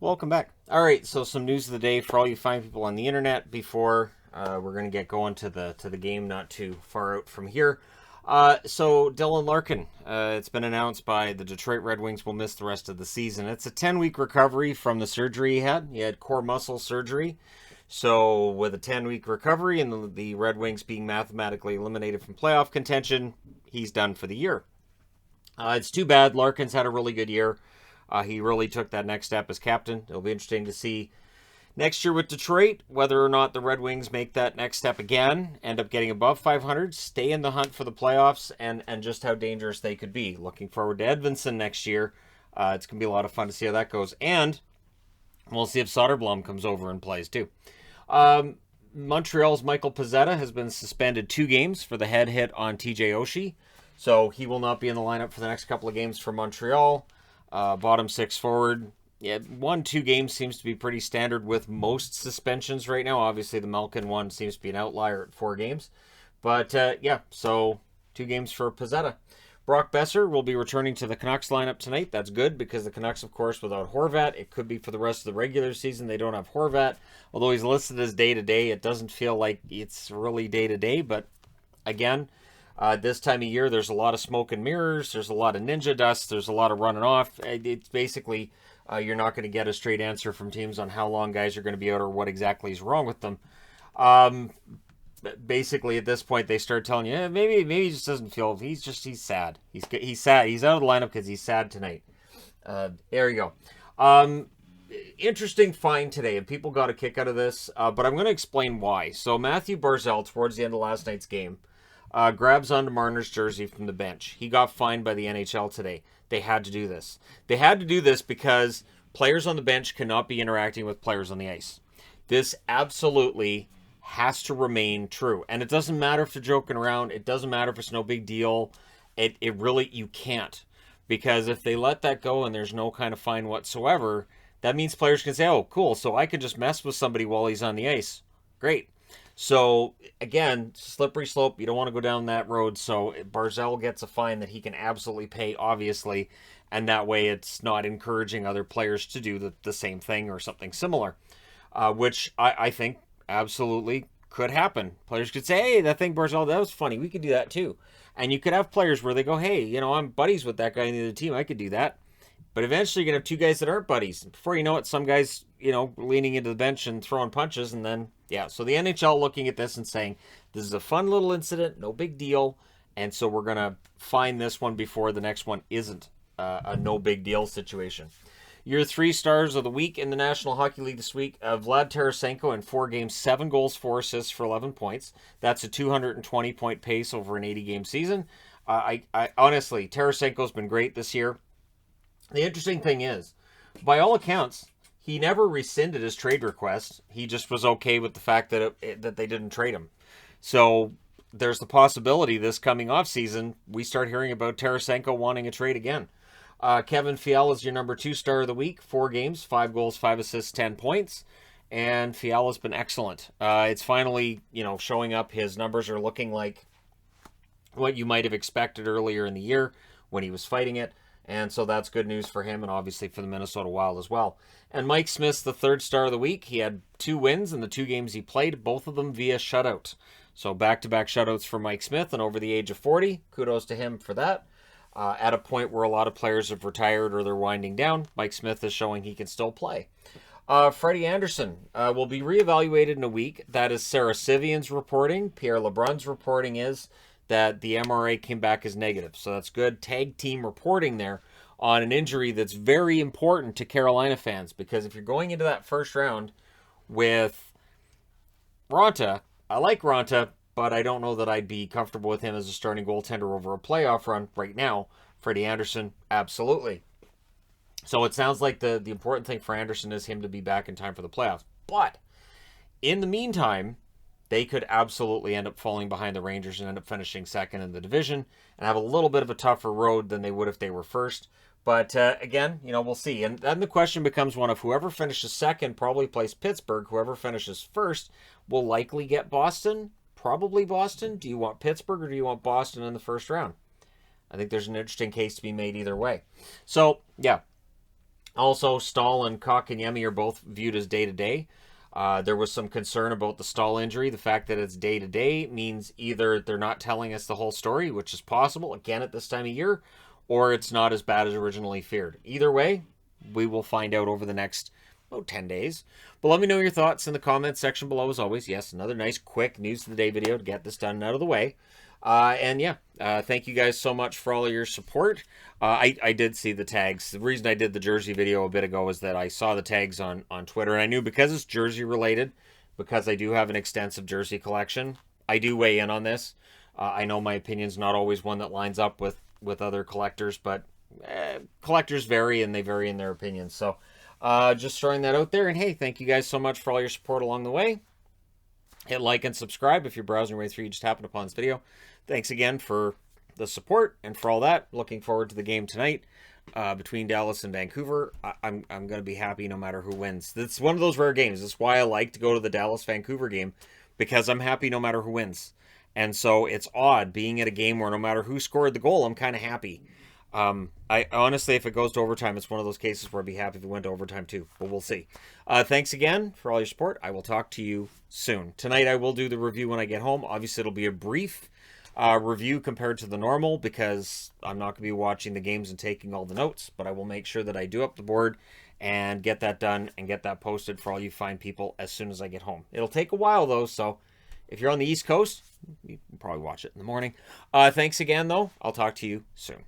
Welcome back. All right, so some news of the day for all you fine people on the internet before we're going to get going to the game not too far out from here. So Dylan Larkin, it's been announced by the Detroit Red Wings will miss the rest of the season. It's a 10-week recovery from the surgery he had. He had core muscle surgery. So with a 10-week recovery and the Red Wings being mathematically eliminated from playoff contention, he's done for the year. It's too bad. Larkin's had a really good year. He really took that next step as captain. It'll be interesting to see next year with Detroit whether or not the Red Wings make that next step again, end up getting above 500, stay in the hunt for the playoffs, and just how dangerous they could be. Looking forward to Edvinsson next year. It's going to be a lot of fun to see how that goes. And we'll see if Soderblom comes over and plays too. Montreal's Michael Pezzetta has been suspended 2 games for the head hit on TJ Oshie. So he will not be in the lineup for the next couple of games for Montreal. Bottom 6 forward. Yeah, 1-2 games seems to be pretty standard with most suspensions right now. Obviously, the Malkin one seems to be an outlier at 4 games. But yeah, so 2 games for Pezzetta. Brock Besser will be returning to the Canucks lineup tonight. That's good because the Canucks, of course, without Horvat, it could be for the rest of the regular season. They don't have Horvat. Although he's listed as day-to-day, it doesn't feel like it's really day-to-day. But again, this time of year, there's a lot of smoke and mirrors. There's a lot of ninja dust. There's a lot of running off. It's basically you're not going to get a straight answer from teams on how long guys are going to be out or what exactly is wrong with them. Basically, at this point, they start telling you maybe he just doesn't feel. He's sad. He's sad. He's out of the lineup because he's sad tonight. There you go. Interesting find today, and people got a kick out of this. But I'm going to explain why. So Matthew Barzal, towards the end of last night's game, grabs onto Marner's jersey from the bench. He got fined by the NHL today. They had to do this. They had to do this because players on the bench cannot be interacting with players on the ice. This absolutely has to remain true. And it doesn't matter if they're joking around. It doesn't matter if it's no big deal. It really, you can't. Because if they let that go and there's no kind of fine whatsoever, that means players can say, oh, cool, so I can just mess with somebody while he's on the ice. Great. So, again, slippery slope. You don't want to go down that road. So, Barzal gets a fine that he can absolutely pay, obviously. And that way it's not encouraging other players to do the same thing or something similar. Which I think absolutely could happen. Players could say, hey, that thing Barzal, that was funny. We could do that too. And you could have players where they go, hey, I'm buddies with that guy in the other team. I could do that. But eventually you're going to have 2 guys that aren't buddies. Before you know it, some guys, leaning into the bench and throwing punches. And then, yeah. So the NHL looking at this and saying, this is a fun little incident, no big deal. And so we're going to find this one before the next one isn't a no big deal situation. Your 3 stars of the week in the National Hockey League this week, Vlad Tarasenko in 4 games, 7 goals, 4 assists for 11 points. That's a 220-point pace over an 80-game season. I honestly, Tarasenko's been great this year. The interesting thing is, by all accounts, he never rescinded his trade request. He just was okay with the fact that that they didn't trade him. So there's the possibility this coming off season we start hearing about Tarasenko wanting a trade again. Kevin Fiala is your number 2 star of the week. 4 games, 5 goals, 5 assists, 10 points. And Fiala's been excellent. It's finally, showing up. His numbers are looking like what you might have expected earlier in the year when he was fighting it. And so that's good news for him and obviously for the Minnesota Wild as well. And Mike Smith's the 3rd star of the week. He had 2 wins in the 2 games he played, both of them via shutout. So back-to-back shutouts for Mike Smith, and over the age of 40. Kudos to him for that. At a point where a lot of players have retired or they're winding down, Mike Smith is showing he can still play. Freddie Anderson will be reevaluated in a week. That is Sarah Sivian's reporting. Pierre LeBrun's reporting is that the MRA came back as negative. So that's good tag team reporting there on an injury that's very important to Carolina fans. Because if you're going into that first round with Ronta, I like Ronta, but I don't know that I'd be comfortable with him as a starting goaltender over a playoff run right now. Freddie Anderson, absolutely. So it sounds like the important thing for Anderson is him to be back in time for the playoffs. But in the meantime, they could absolutely end up falling behind the Rangers and end up finishing second in the division and have a little bit of a tougher road than they would if they were first. But again, we'll see. And then the question becomes one of whoever finishes second probably plays Pittsburgh. Whoever finishes first will likely get Boston. Probably Boston. Do you want Pittsburgh or do you want Boston in the first round? I think there's an interesting case to be made either way. So, yeah. Also, Stahl and Kotkaniemi are both viewed as day-to-day. There was some concern about the Stahl injury. The fact that it's day-to-day means either they're not telling us the whole story, which is possible, again, at this time of year, or it's not as bad as originally feared. Either way, we will find out over the next 10 days. But let me know your thoughts in the comments section below, as always. Yes, another nice, quick News of the Day video to get this done and out of the way. Thank you guys so much for all your support. I did see the tags. The reason I did the jersey video a bit ago is that I saw the tags on Twitter, and I knew because it's jersey related, because I do have an extensive jersey collection, I do weigh in on this. I know my opinion's not always one that lines up with other collectors, but collectors vary, and they vary in their opinions. So just throwing that out there, and hey, thank you guys so much for all your support along the way. Hit like and subscribe if you're browsing your way through. You just happened upon this video. Thanks again for the support and for all that. Looking forward to the game tonight between Dallas and Vancouver. I'm going to be happy no matter who wins. It's one of those rare games. That's why I like to go to the Dallas-Vancouver game, because I'm happy no matter who wins. And so it's odd being at a game where no matter who scored the goal, I'm kind of happy. I honestly, if it goes to overtime, it's one of those cases where I'd be happy if it went to overtime too, but we'll see. Thanks again for all your support. I will talk to you soon. Tonight I will do the review when I get home. Obviously, it'll be a brief review compared to the normal, because I'm not going to be watching the games and taking all the notes, but I will make sure that I do up the board and get that done and get that posted for all you fine people as soon as I get home. It'll take a while though, so if you're on the East Coast, you can probably watch it in the morning. Thanks again though. I'll talk to you soon.